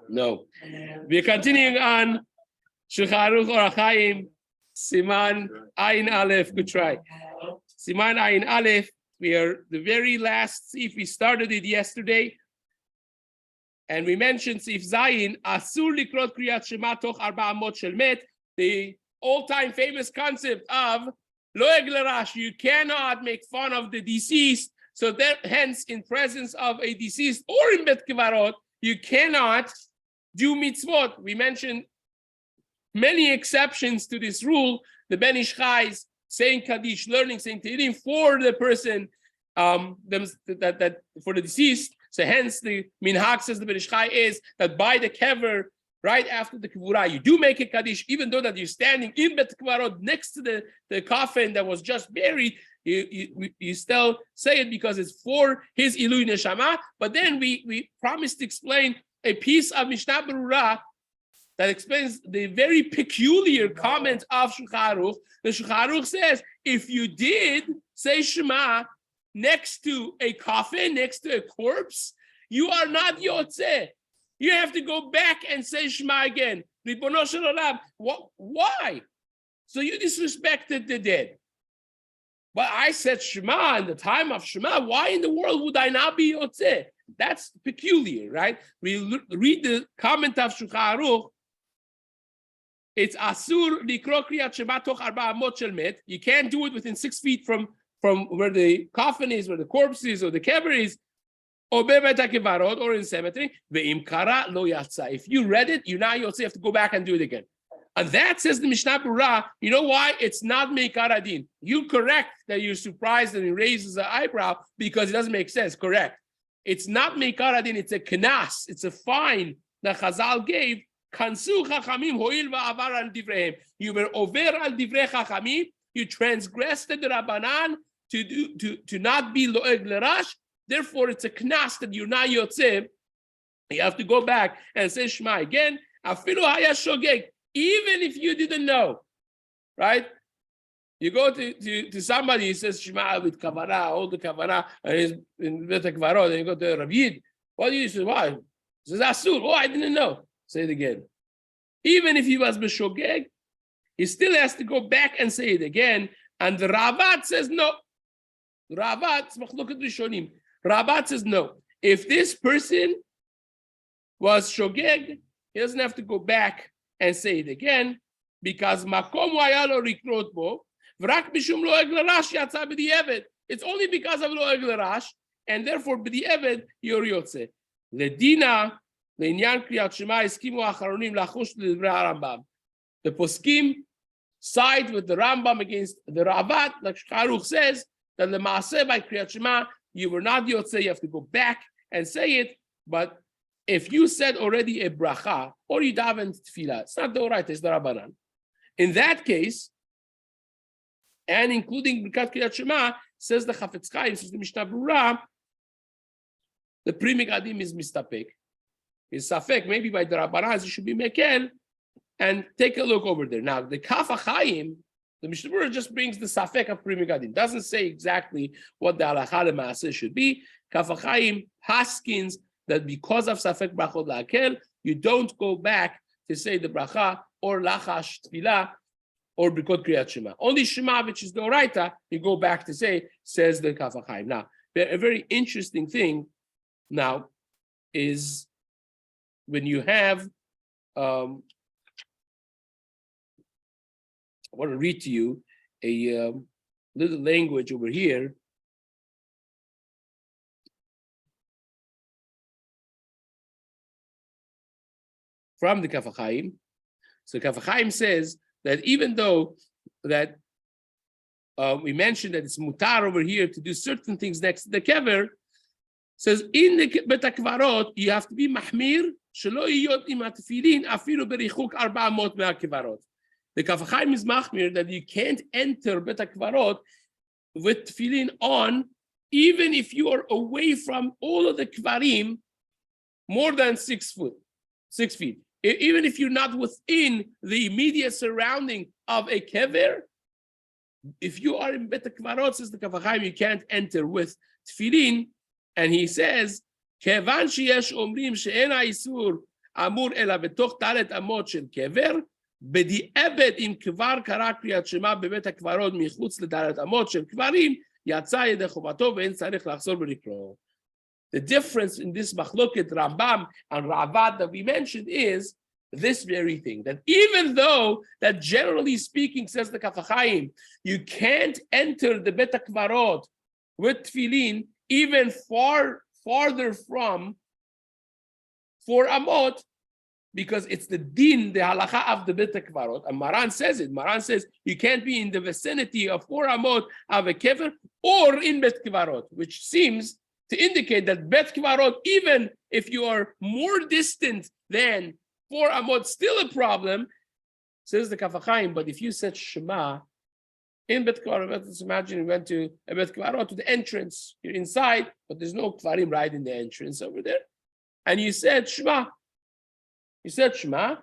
No. We're continuing on Shulchan Aruch Orach Chaim, Siman Ayin Aleph. Good try. Siman Ayin Aleph. We are the very last Seif. We started it yesterday. And we mentioned Seif Zayin, Asur Likrot Kriyat Shema Toch Arba Amot Shel Met, the all-time famous concept of Loeg Lerash. You cannot make fun of the deceased. So that, hence, in presence of a deceased or in Bet Kivarot, you cannot do mitzvot. We mentioned many exceptions to this rule. The Ben Ish Chai's saying Kaddish, learning, saying Tehillim for the person, that for the deceased. So hence the minhag, says the Ben Ish Chai, is that by the kever, right after the kivura, you do make a Kaddish, even though that you're standing in Bet Kivarot next to the coffin that was just buried. You still say it because it's for his Ilui Neshama. But then we promised to explain a piece of Mishna Berurah that explains the very peculiar comment of Shulchan Aruch. The Shulchan Aruch says, if you did say Shema next to a coffin, next to a corpse, you are not Yotzeh. You have to go back and say Shema again. Ribono shel olam. Why? So you disrespected the dead. But I said Shema in the time of Shema. Why in the world would I not be Yotzeh? That's peculiar, right? We read the comment of Shulchan Aruch. It's Asur Likro Kriyat Shema Toch Arba Amot Shel Met. You can't do it within 6 feet from where the coffin is, where the corpse is, or the kever is, or Bebet HaKivarot, or in cemetery. Ve'im kara lo yatsa. If you read it, you now Yotzeh, have to go back and do it again. And that says the Mishna Berurah. You know why? It's not Meikar Adin. You're correct that you're surprised and he raises the eyebrow because it doesn't make sense. Correct. It's not Meikar Adin. It's a knas. It's a fine that Chazal gave. Kansu Chachamim hoil va'avar al divrehem. You were over al divrei Chachamim. You transgressed the Rabbanan to not be loeg lerash. Therefore, it's a knas that you're not yotzeh. You have to go back and say Shema again. Afilu haya shogeg. Even if you didn't know, right? You go to somebody, he says Shema with kavanah, all the kavanah, and he's in Bet HaKvarot, and you go to Rabbi Yid. What do you say? Why? He says Asur. Oh, I didn't know. Say it again. Even if he was b'shogeg, he still has to go back and say it again. And the Ravat says no. Ravat, look at the Rishonim. Ravat says no. If this person was shogeg, he doesn't have to go back and say it again, because makom hayalo rikrot bo, v'rak mishum loeg lerash yatsa b'di'eved. It's only because of loeg lerash, and therefore b'di'eved you're yotzeh. Ledina le'inyan kriyat shema eskimu acharonim lachush l'divrei Rambam. The poskim side with the Rambam against the Ravat, like Shulchan Aruch says that the maaseh by kriyat shema you were not yotzeh. You have to go back and say it, but if you said already a bracha or you daven tefillah, it's not the oraita, it's the Rabbanan. In that case, and including Birkat Kriyat Shema, says the Chafetz Chaim, says the Mishna Berurah, the Pri Megadim is mistapek. Is safek, maybe by the Rabbanan, it should be mekel, and take a look over there. Now, the Kaf HaChaim, the Mishna Berurah just brings the safek of Pri Megadim. Doesn't say exactly what the halakha l'maaseh should be. Kaf HaChaim haskins that because of Safek Brachot La'akel, you don't go back to say the bracha or Lachash Tfilah or Birkot Kriyat Shema. Only Shema, which is the Oraita, you go back to say, says the Kaf HaChaim. Now, a very interesting thing now is when you have, I want to read to you a little language over here. From the Kaf HaChaim. So Kaf HaChaim says that even though that we mentioned that it's mutar over here to do certain things next to the kever, says in the Bet HaKvarot you have to be mahmir shelo yiyot im hatefillin afilu berichuk 400 me'hakevarot. The Kaf HaChaim is mahmir that you can't enter Bet HaKvarot with tefillin on, even if you are away from all of the kvarim more than 6 feet. Even if you're not within the immediate surrounding of a kever, if you are in Bet HaKvarot, says the Kaf HaChaim, you can't enter with tefillin. And he says, Kevan sheyesh omrim she'en ha'isur אמור אלא בתוך ד' אמות של קבר, בדיעבד אם כבר קרא קריאת שמע בבית הקברות מחוץ לד' אמות של קברים, יצא ידי חובתו ואין צריך לחזור ולקרוא. The difference in this machloket Rambam and Ravad that we mentioned is this very thing, that even though that generally speaking, says the Kaf HaChaim, you can't enter the Bet HaKvarot with tefillin even farther from 4 amot, because it's the din, the halacha of the Bet HaKvarot. And Maran says it. Maran says you can't be in the vicinity of 4 amot of a kever or in Bet HaKvarot, which seems to indicate that Bet HaKvarot, even if you are more distant than 4 amot, still a problem, says the Kaf HaChaim. But if you said Shema in Bet HaKvarot, let's imagine you went to a Bet HaKvarot, to the entrance, you're inside, but there's no Kvarim right in the entrance over there. And you said Shema. You said Shema.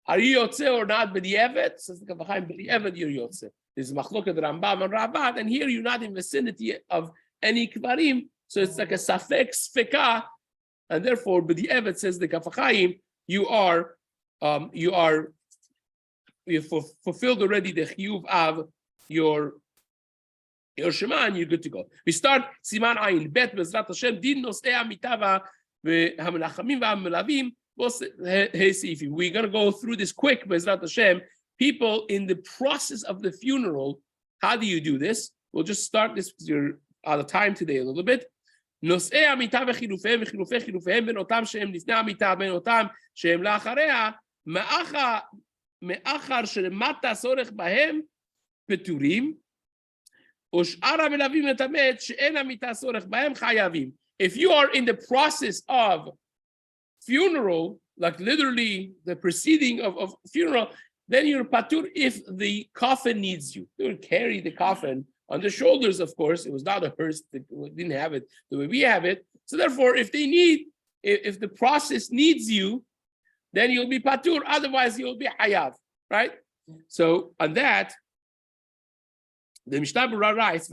Are you Yotze or not? B'di'evet? Says the Kaf HaChaim, B'di'evet you're Yotze. This is Machloket Rambam and Rabat, and here you're not in vicinity of any Kvarim, so it's like a Safek Sfeka, and therefore B'di'evet, says the Kaf HaChaim, you fulfilled already the chiyuv of your Shema, and you're good to go. We start Siman Ayin Bet Bezrat Hashem Din Nosei Amitava VeHamelachamim VaHamelavim. We're going to go through this quick, Bezrat Hashem. People in the process of the funeral, how do you do this? We'll just start this because you're out of time today a little bit. נושאי המיטה וחילופיהם וחילופי חילופיהם בין אותם שהם לפני המיטה בין אותם שהם לאחריה, מאחר שלמטה צורך בהם פטורים, ושאר המלווים את המת שאין המיטה צורך בהם חייבים. If you are in the process of funeral, like literally the proceeding of funeral, then you're patur if the coffin needs you. You will carry the coffin on the shoulders, of course. It was not a hearse. They didn't have it the way we have it. So therefore, if the process needs you, then you'll be patur. Otherwise, you'll be hayav, right? So on that, the Mishna Berurah writes,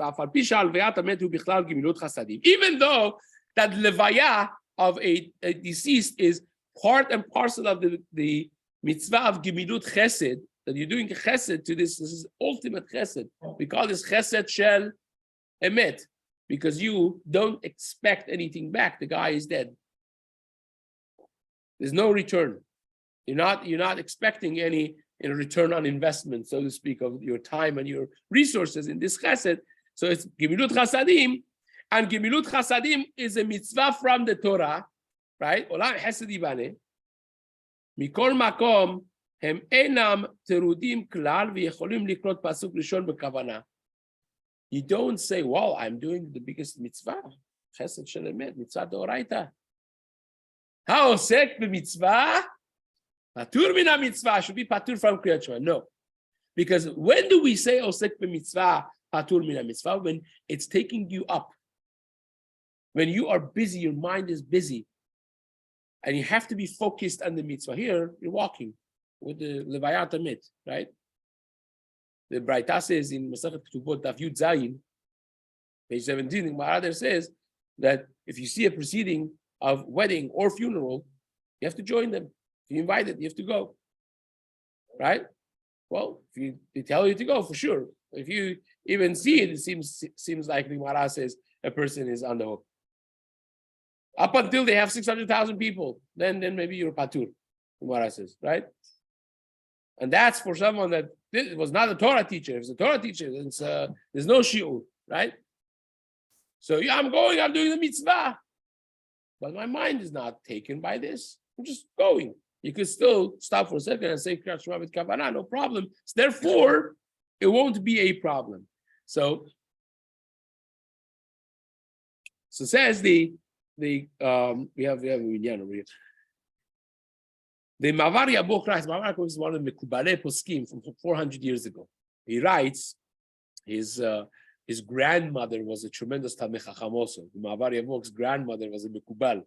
even though that levaya of a deceased is part and parcel of the mitzvah of gemilut chesed, that you're doing chesed to this is ultimate chesed. We call this chesed shel emet, because you don't expect anything back. The guy is dead. There's no return. You're not expecting any return on investment, so to speak, of your time and your resources in this chesed. So it's gemilut chasadim, and gemilut chasadim is a mitzvah from the Torah, right? Olam chesed yibane. Mikol makom. הם אינם תירודים כלל ויכולים לקרות פסוק ראשון בכוונה. You don't say, well, I'm doing the biggest mitzvah, חסד של אמת, מצווה דאורייתא. העוסק במצווה, פטור מן המצווה, should be פטור from קריאת שמע. No. Because when do we say עוסק במצווה, פטור מן המצווה? When it's taking you up. When you are busy, your mind is busy, and you have to be focused on the mitzvah. Here, you're walking with the Levayat Amit, right? The Braita says in Masachet Ketubot Daf Yud Zayin, page 17, the Gemara there says that if you see a proceeding of wedding or funeral, you have to join them. If you're invited, you have to go, right? Well, if they tell you to go, for sure. If you even see it, it seems like the Gemara says a person is on the hook. Up until they have 600,000 people, then maybe you're patur, the Gemara says, right? And that's for someone that was not a Torah teacher. If it's a Torah teacher, then there's no shiur, right? So yeah, I'm doing the mitzvah. But my mind is not taken by this. I'm just going. You could still stop for a second and say Kriyat Shema with Kavanah, no problem. So therefore, it won't be a problem. So says we have a minyan over here. The Mavar Yabok writes, Mavar Yabok is one of the Mekubalei Poskim from 400 years ago. He writes, his grandmother was a tremendous Talmid Chacham also. The Mavar Yabok's grandmother was a Mekubal,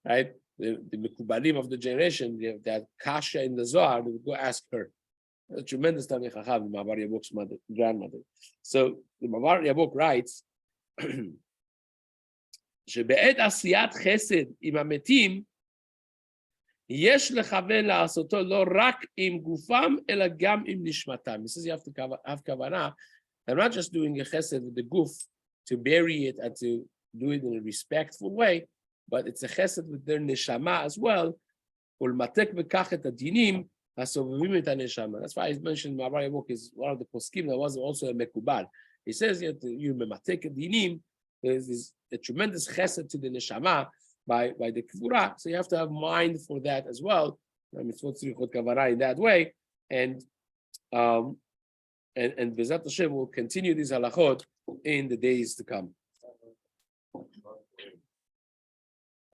right? The Mekubalim of the generation, that Kasha in the Zohar, they would go ask her. A tremendous Talmid Chacham, the Mavar Yabok's grandmother. So the Mavar Yabok writes, שבעת עשיית חסד עם המתים, יש לכוון לעשותו לא רק עם גופם, אלא גם עם נשמתם. He says you have to have כוונה. I'm not just doing a chesed with the guf to bury it and to do it in a respectful way, but it's a chesed with their neshama as well. ולמתק בכך את הדינים הסובבים את הנשמה. That's why I mentioned Rabbi Yamuk is one of the poskim that was also a mekubal. He says you mematek dinim. There's a tremendous chesed to the neshama by the kivura, so you have to have mind for that as well. Mitzvot tzrichot kavara in that way, and Bezat Hashem will continue these halachot in the days to come.